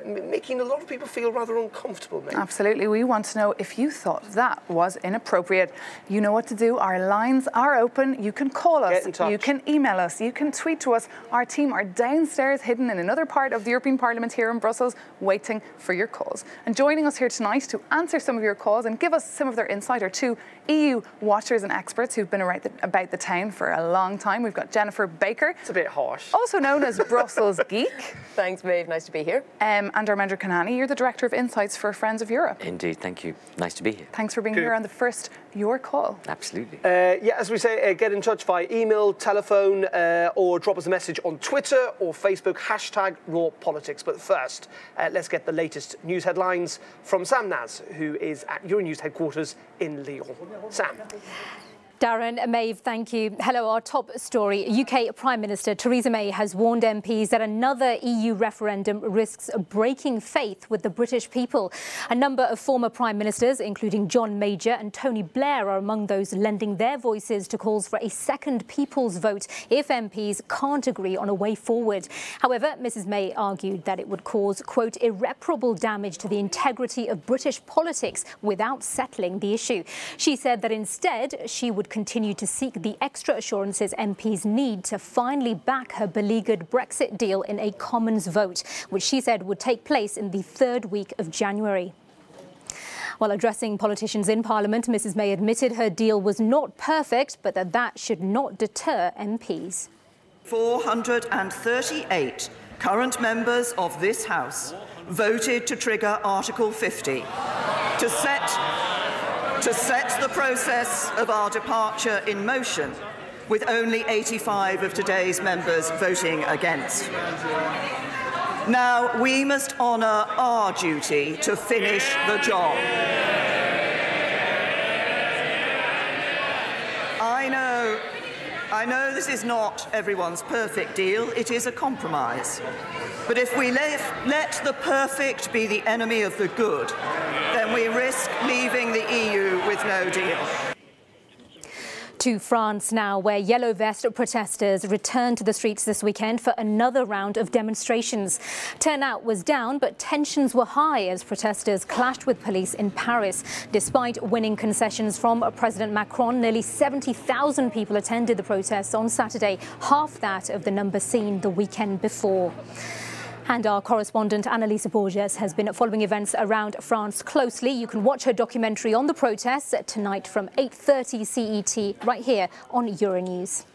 making a lot of people feel rather uncomfortable, maybe. Absolutely. We want to know if you thought that was inappropriate. You know what to do. Our lines are open. You can call us. Get in touch. You can email us. You can tweet to us. Our team are downstairs, hidden in another part of the European Parliament here in Brussels, waiting for your calls. And joining us here tonight to answer some of your calls and give us some of their insight are two EU watchers and experts who've been about the town for a long time. We've got Jennifer Baker. It's a bit harsh. Also known as Brussels Geek. Thanks, Maeve. Nice to be here. And Armendra Kanani, you're the Director of Insights for Friends of Europe. Indeed, thank you. Nice to be here. Thanks for being here on the first Your Call. Absolutely. Yeah, as we say, get in touch via email, telephone, or drop us a message on Twitter or Facebook, #RawPolitics. But first, let's get the latest news headlines from Sam Naz, who is at Euronews headquarters in Lyon. Sam. Darren, Maeve, thank you. Hello, our top story. UK Prime Minister Theresa May has warned MPs that another EU referendum risks breaking faith with the British people. A number of former Prime Ministers, including John Major and Tony Blair, are among those lending their voices to calls for a second people's vote if MPs can't agree on a way forward. However, Mrs May argued that it would cause, quote, irreparable damage to the integrity of British politics without settling the issue. She said that instead she would continue to seek the extra assurances MPs need to finally back her beleaguered Brexit deal in a Commons vote, which she said would take place in the third week of January. While addressing politicians in Parliament, Mrs May admitted her deal was not perfect, but that should not deter MPs. 438 current members of this House voted to trigger Article 50 to set the process of our departure in motion, with only 85 of today's members voting against. Now, we must honour our duty to finish the job. I know this is not everyone's perfect deal. It is a compromise. But if we let the perfect be the enemy of the good, then we risk leaving the EU with no deal. To France now, where Yellow Vest protesters returned to the streets this weekend for another round of demonstrations. Turnout was down, but tensions were high as protesters clashed with police in Paris. Despite winning concessions from President Macron, nearly 70,000 people attended the protests on Saturday, half that of the number seen the weekend before. And our correspondent Annalisa Borges has been following events around France closely. You can watch her documentary on the protests tonight from 8:30 CET right here on Euronews.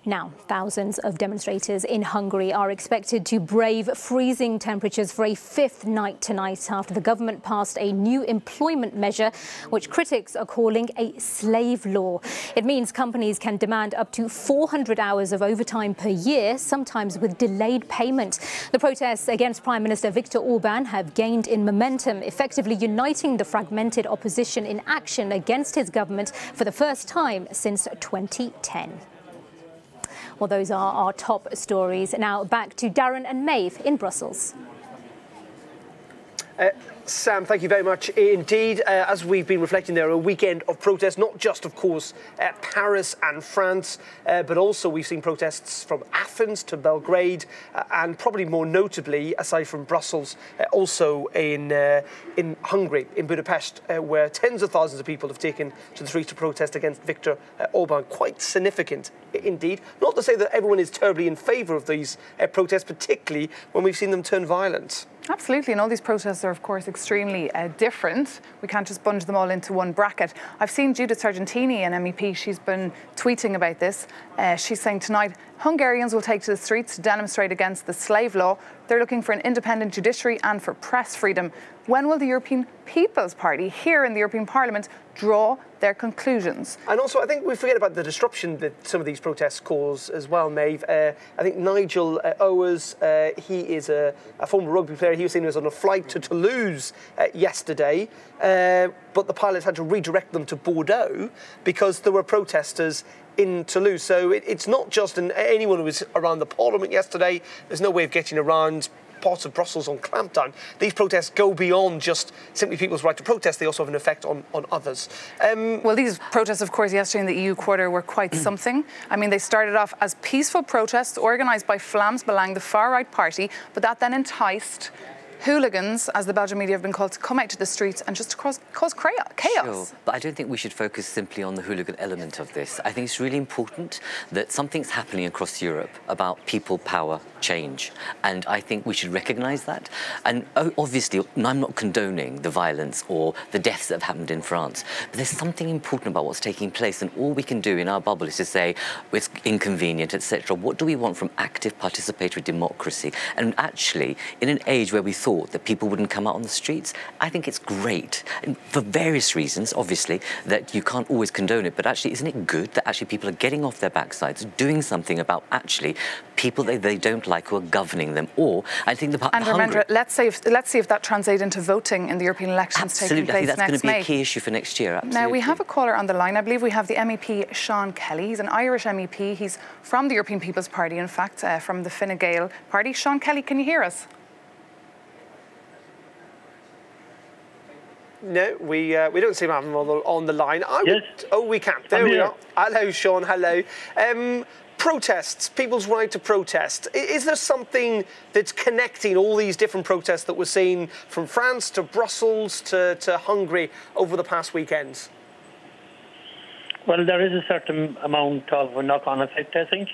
Now, thousands of demonstrators in Hungary are expected to brave freezing temperatures for a fifth night tonight after the government passed a new employment measure, which critics are calling a slave law. It means companies can demand up to 400 hours of overtime per year, sometimes with delayed payment. The protests against Prime Minister Viktor Orban have gained in momentum, effectively uniting the fragmented opposition in action against his government for the first time since 2010. Well, those are our top stories. Now back to Darren and Maeve in Brussels. Sam, thank you very much indeed. As we've been reflecting, there are a weekend of protests, not just, of course, Paris and France, but also we've seen protests from Athens to Belgrade, and probably more notably, aside from Brussels, also in Hungary, in Budapest, where tens of thousands of people have taken to the streets to protest against Viktor Orban. Quite significant indeed. Not to say that everyone is terribly in favour of these protests, particularly when we've seen them turn violent. Absolutely, and all these protests are, of course, extremely different. We can't just bunch them all into one bracket. I've seen Judith Sargentini, an MEP, she's been tweeting about this. She's saying tonight, Hungarians will take to the streets to demonstrate against the slave law. They're looking for an independent judiciary and for press freedom. When will the European People's Party here in the European Parliament draw their conclusions? And also, I think we forget about the disruption that some of these protests cause as well, Maeve. I think Nigel Owers, he is a former rugby player. He was seen as on a flight to Toulouse yesterday, but the pilots had to redirect them to Bordeaux because there were protesters in Toulouse. So it's not just anyone who was around the Parliament yesterday. There's no way of getting around parts of Brussels on clampdown. These protests go beyond just simply people's right to protest. They also have an effect on others. Well, these protests, of course, yesterday in the EU quarter were quite something. I mean, they started off as peaceful protests organised by Vlaams Belang, the far-right party, but that then enticed hooligans, as the Belgian media have been called, to come out to the streets and just to cause chaos. Sure, but I don't think we should focus simply on the hooligan element of this. I think it's really important that something's happening across Europe about people, power, change. And I think we should recognise that. And obviously, I'm not condoning the violence or the deaths that have happened in France. But there's something important about what's taking place. And all we can do in our bubble is to say, it's inconvenient, etc. What do we want from active participatory democracy? And actually, in an age where we thought that people wouldn't come out on the streets, I think it's great. And for various reasons, obviously, that you can't always condone it. But actually, isn't it good that actually people are getting off their backsides, doing something about actually people they don't like who are governing them? Or I think and remember, let's see if that translates into voting in the European elections taking place next May. Absolutely, I think that's going to be a key issue for next year. Absolutely. Now, we have a caller on the line. I believe we have the MEP Sean Kelly. He's an Irish MEP. He's from the European People's Party, in fact, from the Fine Gael party. Sean Kelly, can you hear us? No, we don't seem to have him on the line. Yes. Oh, we can. There we are. Hello, Sean. Hello. Protests, people's right to protest. Is there something that's connecting all these different protests that we're seeing from France to Brussels to Hungary over the past weekends? Well, there is a certain amount of a knock-on effect, I think,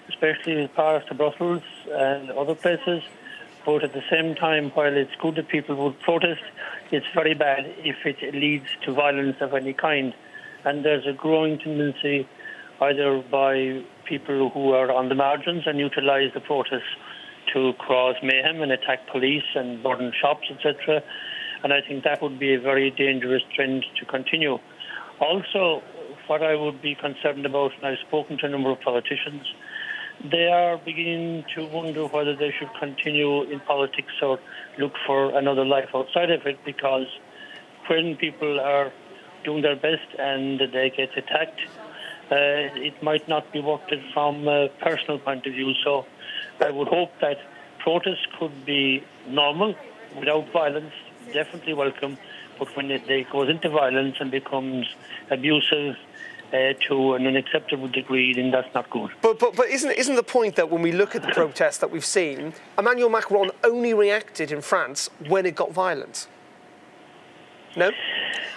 especially with Paris to Brussels and other places. But at the same time, while it's good that people would protest, it's very bad if it leads to violence of any kind. And there's a growing tendency either by people who are on the margins and utilise the protests to cause mayhem and attack police and burn shops, etc. And I think that would be a very dangerous trend to continue. Also, what I would be concerned about, and I've spoken to a number of politicians, they are beginning to wonder whether they should continue in politics or look for another life outside of it, because when people are doing their best and they get attacked, it might not be worked it from a personal point of view. So I would hope that protests could be normal, without violence, definitely welcome, but when it goes into violence and becomes abusive to an unacceptable degree, then that's not good. But isn't the point that when we look at the protests that we've seen, Emmanuel Macron only reacted in France when it got violent? No?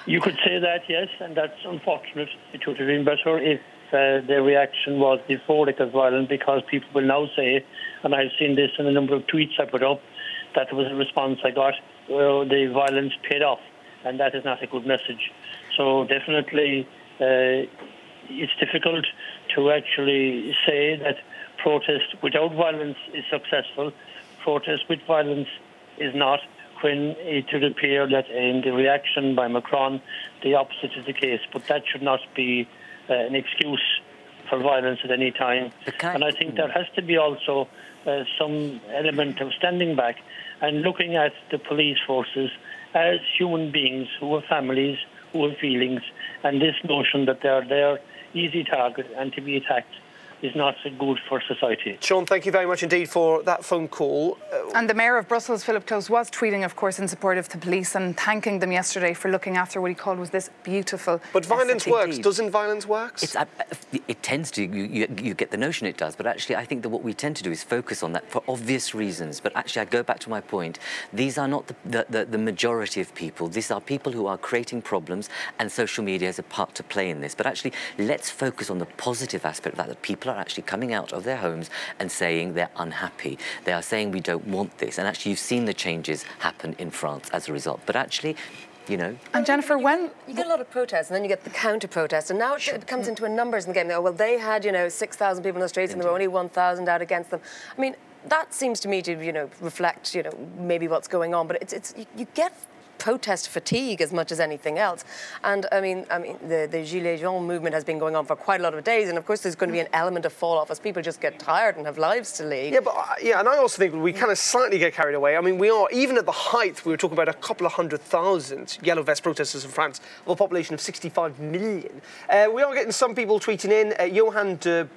You could say that, yes, and that's unfortunate. It would have been better if the reaction was before it got violent, because people will now say, and I've seen this in a number of tweets I put up, that was a response I got, well, the violence paid off, and that is not a good message. So definitely it's difficult to actually say that protest without violence is successful. Protest with violence is not, when it would appear that in the reaction by Macron, the opposite is the case. But that should not be an excuse for violence at any time. And I think there has to be also some element of standing back and looking at the police forces as human beings who have families, who have feelings, and this notion that they are their easy target and to be attacked is not so good for society. Sean, thank you very much indeed for that phone call. And the Mayor of Brussels, Philip Close, was tweeting, of course, in support of the police and thanking them yesterday for looking after what he called was this beautiful... But violence works. Doesn't violence work? It tends to. You get the notion it does. But actually, I think that what we tend to do is focus on that for obvious reasons. But actually, I go back to my point. These are not the majority of people. These are people who are creating problems, and social media has a part to play in this. But actually, let's focus on the positive aspect of that people are actually coming out of their homes and saying they're unhappy. They are saying we don't want this. And actually, you've seen the changes happen in France as a result. But actually, you know... And Jennifer, when... You get a lot of protests, and then you get the counter-protest, and now it comes into a numbers in the game. Oh, well, they had, 6,000 people in the streets, and there were only 1,000 out against them. I mean, that seems to me to, reflect, maybe what's going on. But you get protest fatigue as much as anything else. And I mean, the Gilets jaunes movement has been going on for quite a lot of days, and of course there's going to be an element of fall off as people just get tired and have lives to lead. Yeah, and I also think we kind of slightly get carried away. I mean, we are, even at the height, we were talking about a couple of 100,000 yellow vest protesters in France of a population of 65 million. We are getting some people tweeting in. Johan de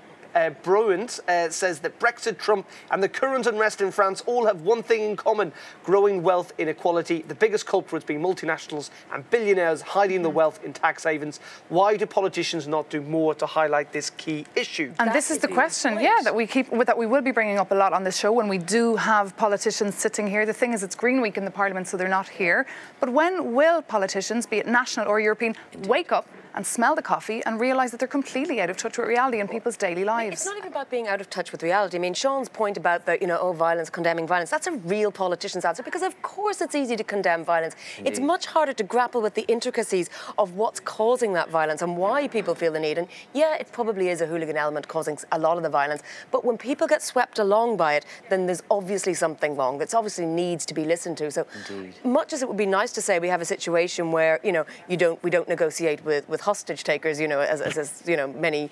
Bruins says that Brexit, Trump and the current unrest in France all have one thing in common: growing wealth inequality, the biggest culprits being multinationals and billionaires hiding the wealth in tax havens. Why do politicians not do more to highlight this key issue? And this is the question, that we will be bringing up a lot on this show when we do have politicians sitting here. The thing is, it's Green Week in the Parliament, so they're not here. But when will politicians, be it national or European, wake up and smell the coffee and realise that they're completely out of touch with reality in people's daily lives? It's not even about being out of touch with reality. I mean, Sean's point about the, violence, condemning violence, that's a real politician's answer, because of course it's easy to condemn violence. Indeed. It's much harder to grapple with the intricacies of what's causing that violence and why people feel the need. And yeah, it probably is a hooligan element causing a lot of the violence, but when people get swept along by it, then there's obviously something wrong. That obviously needs to be listened to. So Indeed. Much as it would be nice to say we have a situation where, we don't negotiate with hostage takers, as many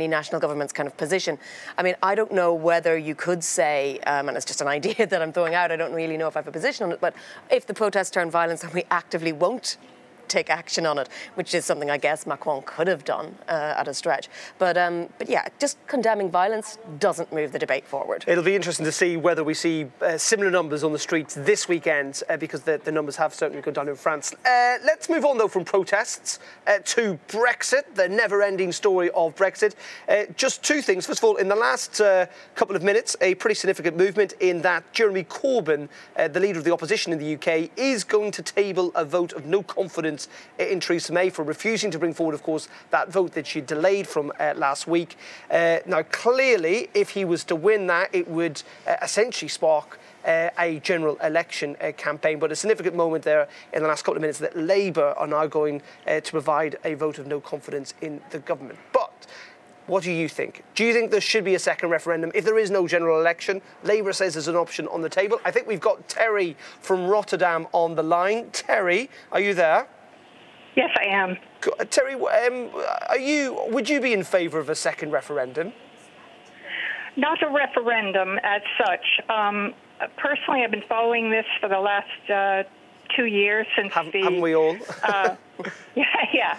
national governments kind of position. I mean, I don't know whether you could say, and it's just an idea that I'm throwing out, I don't really know if I have a position on it, but if the protests turn violent, then we actively won't take action on it, which is something I guess Macron could have done at a stretch. But yeah, just condemning violence doesn't move the debate forward. It'll be interesting to see whether we see similar numbers on the streets this weekend, because the numbers have certainly gone down in France. Let's move on, though, from protests to Brexit, the never-ending story of Brexit. Just two things. First of all, in the last couple of minutes, a pretty significant movement in that Jeremy Corbyn, the leader of the opposition in the UK, is going to table a vote of no confidence in Theresa May for refusing to bring forward, of course, that vote that she delayed from last week. Now, clearly, if he was to win that, it would essentially spark a general election campaign. But a significant moment there in the last couple of minutes that Labour are now going to provide a vote of no confidence in the government. But what do you think? Do you think there should be a second referendum if there is no general election? Labour says there's an option on the table. I think we've got Terry from Rotterdam on the line. Terry, are you there? Yes, I am. Terry, would you be in favour of a second referendum? Not a referendum as such. Personally, I've been following this for the last 2 years since haven't we all? Yeah.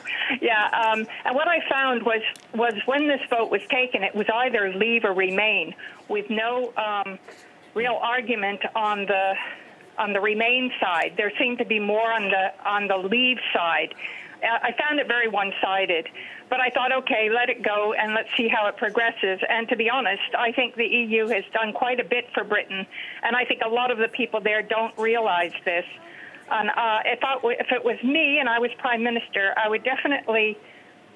And what I found was when this vote was taken, it was either leave or remain, with no real argument on the Remain side. There seemed to be more on the Leave side. I found it very one-sided, but I thought, okay, let it go and let's see how it progresses. And to be honest, I think the EU has done quite a bit for Britain, and I think a lot of the people there don't realize this. And if it was me and I was Prime Minister, I would definitely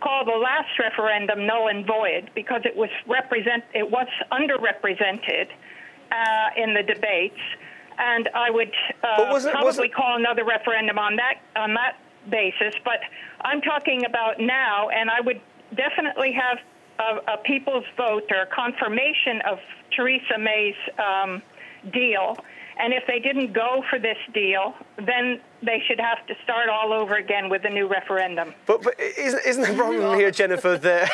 call the last referendum null and void, because it was underrepresented in the debates. And I would probably call another referendum on that basis. But I'm talking about now, and I would definitely have a people's vote or a confirmation of Theresa May's deal. And if they didn't go for this deal, then they should have to start all over again with a new referendum. But isn't the problem here, Jennifer, that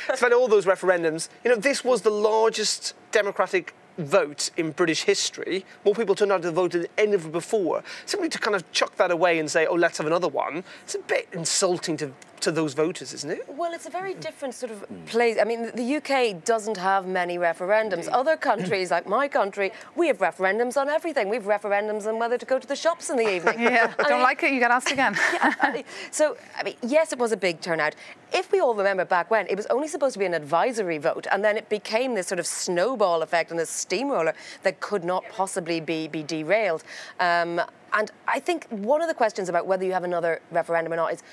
despite all those referendums, this was the largest democratic vote in British history. More people turned out to vote than ever before. Simply to kind of chuck that away and say, oh, let's have another one, it's a bit insulting to those voters, isn't it? Well, it's a very different sort of place. I mean, the UK doesn't have many referendums. Other countries, like my country, we have referendums on everything. We have referendums on whether to go to the shops in the evening. Yeah, don't like it, you get asked again. So, yes, it was a big turnout. If we all remember back when, it was only supposed to be an advisory vote, and then it became this sort of snowball effect and this steamroller that could not possibly be derailed. And I think one of the questions about whether you have another referendum or not is,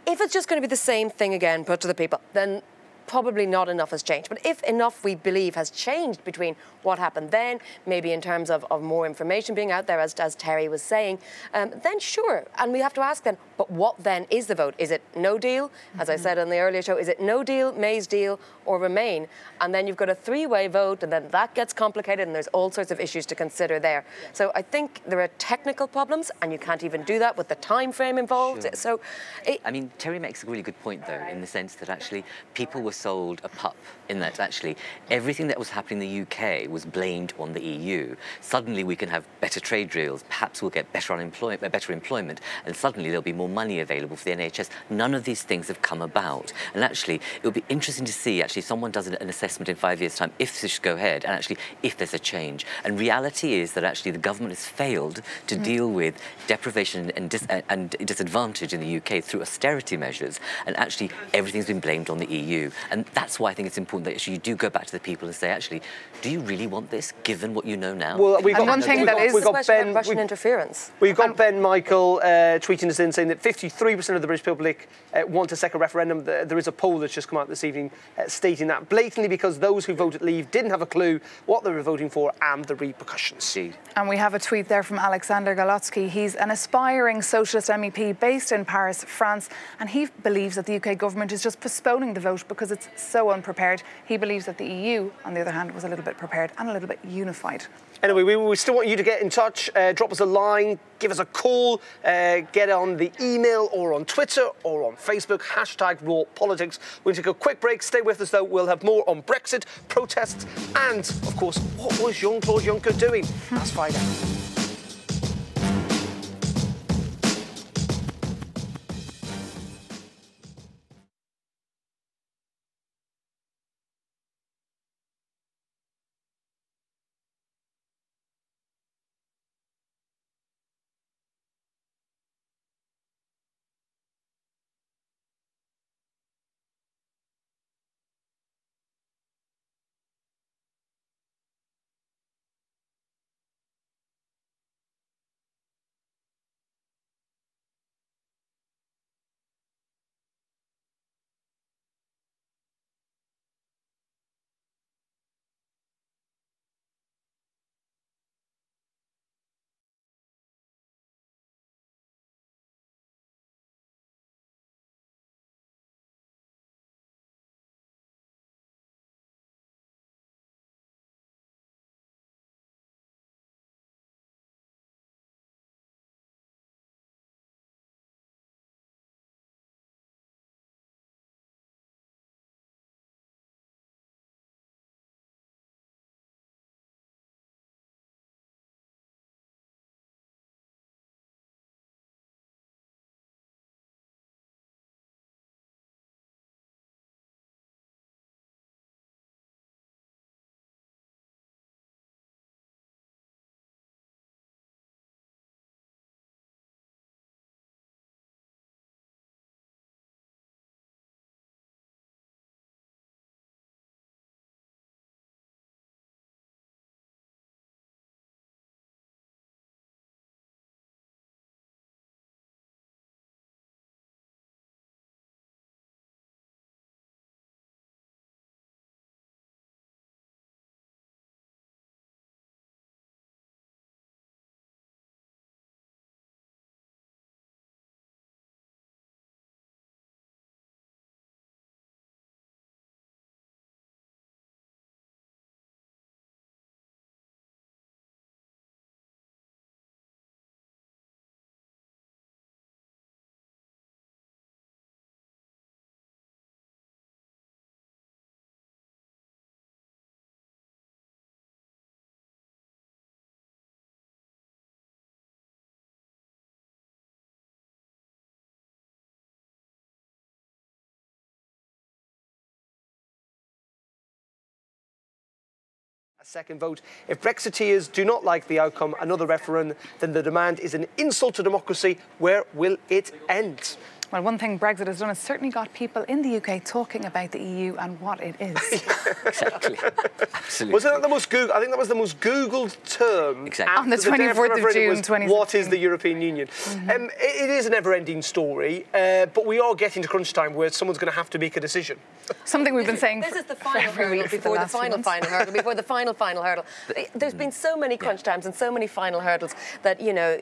if it's just going to be the same thing again put to the people, then probably not enough has changed. But if enough, we believe, has changed between what happened then, maybe in terms of more information being out there, as Terry was saying, then sure. And we have to ask then, but what then is the vote? Is it no deal? As I said on the earlier show, is it no deal, May's deal, or Remain? And then you've got a three-way vote, and then that gets complicated, and there's all sorts of issues to consider there. So I think there are technical problems, and you can't even do that with the time frame involved. Sure. So, I mean, Terry makes a really good point, though, in the sense that actually people were were sold a pup in that actually everything that was happening in the UK was blamed on the EU. Suddenly we can have better trade deals, perhaps we'll get better employment, and suddenly there'll be more money available for the NHS. None of these things have come about. And actually, it would be interesting to see, actually, if someone does an assessment in 5 years' time, if this should go ahead, and actually, if there's a change. And reality is that actually the government has failed to deal with deprivation and disadvantage in the UK through austerity measures, and actually everything's been blamed on the EU. And that's why I think it's important that actually you do go back to the people and say, actually, do you really want this, given what you know now? Well, we've got one thing that is... We've got Ben, Russian interference. We've got Ben Michael tweeting us in saying that 53% of the British public want a second referendum. There is a poll that's just come out this evening stating that blatantly, because those who voted Leave didn't have a clue what they were voting for and the repercussions. And we have a tweet there from Alexander Galotsky. He's an aspiring socialist MEP based in Paris, France, and he believes that the UK government is just postponing the vote because it's so unprepared. He believes that the EU, on the other hand, was a little bit prepared and a little bit unified. Anyway, we still want you to get in touch, drop us a line, give us a call, get on the email or on Twitter or on Facebook, #RawPolitics. We'll take a quick break. Stay with us, though. We'll have more on Brexit, protests, and, of course, what was Jean-Claude Juncker doing? Let's find out. A second vote. If Brexiteers do not like the outcome, another referendum, then the demand is an insult to democracy. Where will it end? Well, one thing Brexit has done is certainly got people in the UK talking about the EU and what it is. Exactly. Absolutely. Wasn't that the most Googled? I think that was the most Googled term. Exactly. On the 24th of June, 2016. What is the European Union? It is a never-ending story, but we are getting to crunch time where someone's going to have to make a decision. Something we've been saying. This is the final hurdle before the final hurdle, before the final hurdle. There's been so many crunch times and so many final hurdles that, you know,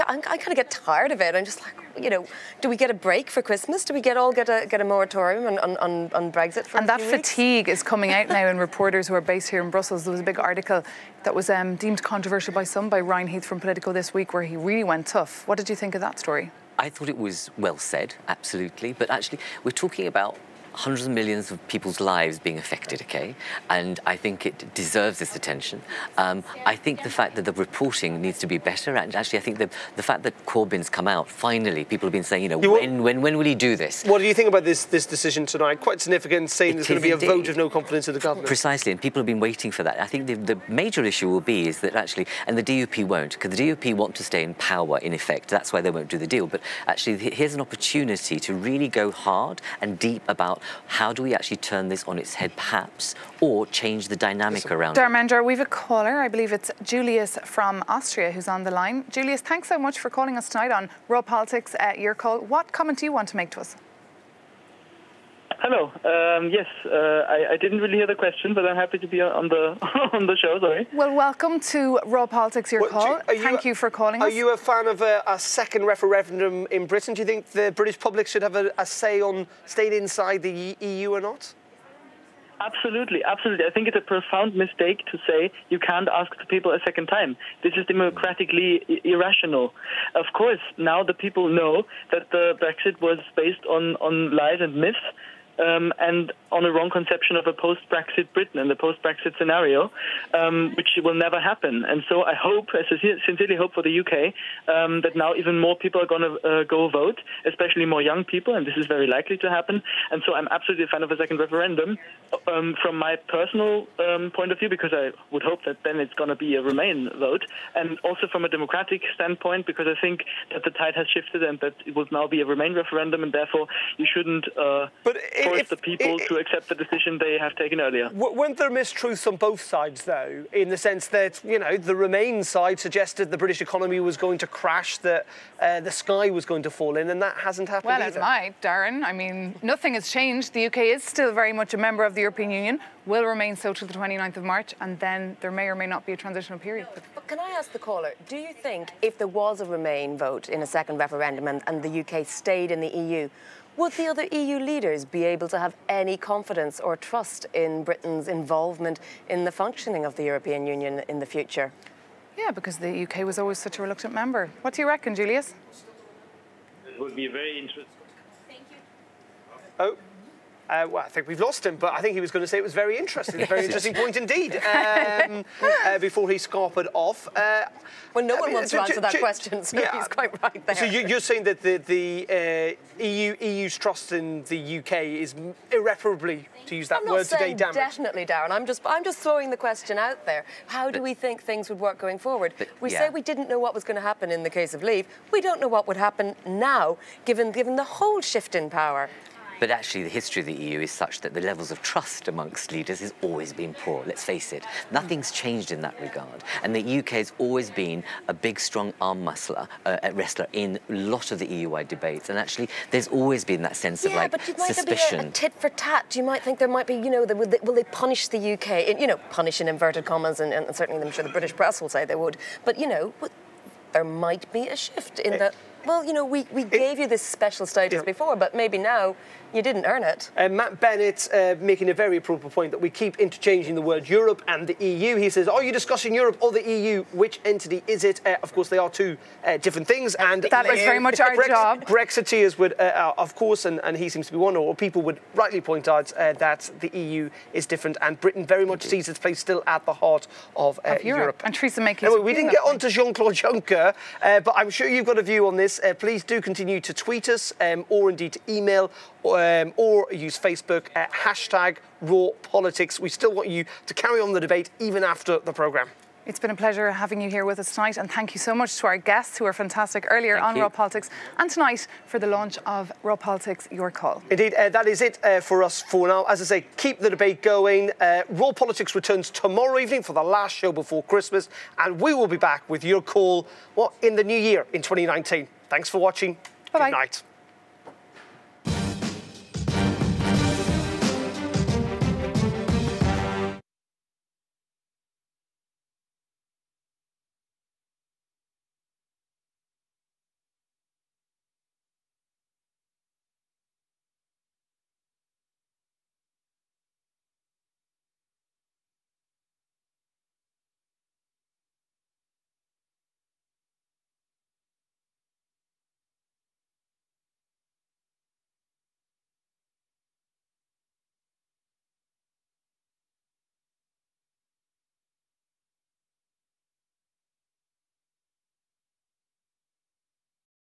I kind of get tired of it. I'm just like, you know, do we get a break for Christmas? Do we get a moratorium on Brexit for and a few that fatigue is coming out now in reporters who are based here in Brussels. There was a big article that was deemed controversial by some, by Ryan Heath from Politico this week, where he really went tough. What did you think of that story? I thought it was well said, absolutely. But actually, we're talking about hundreds of millions of people's lives being affected, okay? And I think it deserves this attention. I think the fact that the reporting needs to be better, and actually I think the fact that Corbyn's come out, finally, people have been saying, when will he do this? What do you think about this decision tonight? Quite significant, saying there's going to be a vote of no confidence in the government. Precisely, and people have been waiting for that. I think the major issue will be is that actually, and the DUP won't, because the DUP want to stay in power, in effect. That's why they won't do the deal. But actually, here's an opportunity to really go hard and deep about how do we actually turn this on its head, perhaps, or change the dynamic around it. Dharmendra, we have a caller. I believe it's Julius from Austria who's on the line. Julius, thanks so much for calling us tonight on RawPolitics at Your Call. What comment do you want to make to us? Hello. Yes, I didn't really hear the question, but I'm happy to be on the on the show. Sorry. Well, welcome to RawPolitics, Your Call. Thank you for calling us. Are you a fan of a second referendum in Britain? Do you think the British public should have a say on staying inside the EU or not? Absolutely, absolutely. I think it's a profound mistake to say you can't ask the people a second time. This is democratically irrational. Of course, now the people know that the Brexit was based on lies and myths, and on a wrong conception of a post-Brexit Britain and the post-Brexit scenario, which will never happen. And so I hope, I sincerely hope for the UK, that now even more people are going to go vote, especially more young people, and this is very likely to happen. And so I'm absolutely a fan of a second referendum from my personal point of view, because I would hope that then it's going to be a Remain vote, and also from a democratic standpoint, because I think that the tide has shifted and that it will now be a Remain referendum, and therefore you shouldn't force the people to accept the decision they have taken earlier. Weren't there mistruths on both sides, though, in the sense that, you know, the Remain side suggested the British economy was going to crash, that the sky was going to fall in, and that hasn't happened either? Well, it might, Darren. I mean, nothing has changed. The UK is still very much a member of the European Union, will remain so till the 29th of March, and then there may or may not be a transitional period. But can I ask the caller, do you think if there was a Remain vote in a second referendum and the UK stayed in the EU, would the other EU leaders be able to have any confidence or trust in Britain's involvement in the functioning of the European Union in the future? Yeah, because the UK was always such a reluctant member. What do you reckon, Julius? It would be very interesting. Thank you. Oh. Well, I think we've lost him, but I think he was going to say it was very interesting. A very interesting point indeed. Before he scarpered off. Well, no one wants to answer that question, so yeah, he's quite right there. So you're saying that the EU's trust in the UK is irreparably, to use that word today, damaged? Definitely, Darren. I'm just throwing the question out there. How do we think things would work going forward? We say we didn't know what was going to happen in the case of Leave. We don't know what would happen now, given the whole shift in power. But actually, the history of the EU is such that the levels of trust amongst leaders has always been poor, let's face it. Nothing's changed in that regard. And the UK has always been a big, strong arm wrestler in a lot of the EU-wide debates. And actually, there's always been that sense of, like, but might suspicion. There be a tit for tat? You might think there might be, you know, will they punish the UK? You know, punish in inverted commas, and certainly I'm sure the British press will say they would. But, you know, there might be a shift in the... Well, you know, we gave you this special status before, but maybe now you didn't earn it. Matt Bennett making a very appropriate point that we keep interchanging the word Europe and the EU. He says, are you discussing Europe or the EU? Which entity is it? Of course, they are two different things. And that is very much our job. Brexiteers would, of course, and he seems to be one, or people would rightly point out that the EU is different, and Britain very much sees its place still at the heart of Europe. And Theresa May. Anyway, we didn't get on to Jean-Claude Juncker, but I'm sure you've got a view on this. Please do continue to tweet us or indeed to email or use Facebook at #RawPolitics. We still want you to carry on the debate even after the programme. It's been a pleasure having you here with us tonight, and thank you so much to our guests who were fantastic earlier on RawPolitics, and tonight for the launch of RawPolitics Your Call. Indeed, that is it for us for now. As I say, keep the debate going. RawPolitics returns tomorrow evening for the last show before Christmas, and we will be back with Your Call in the new year in 2019. Thanks for watching. Bye-bye. Good night.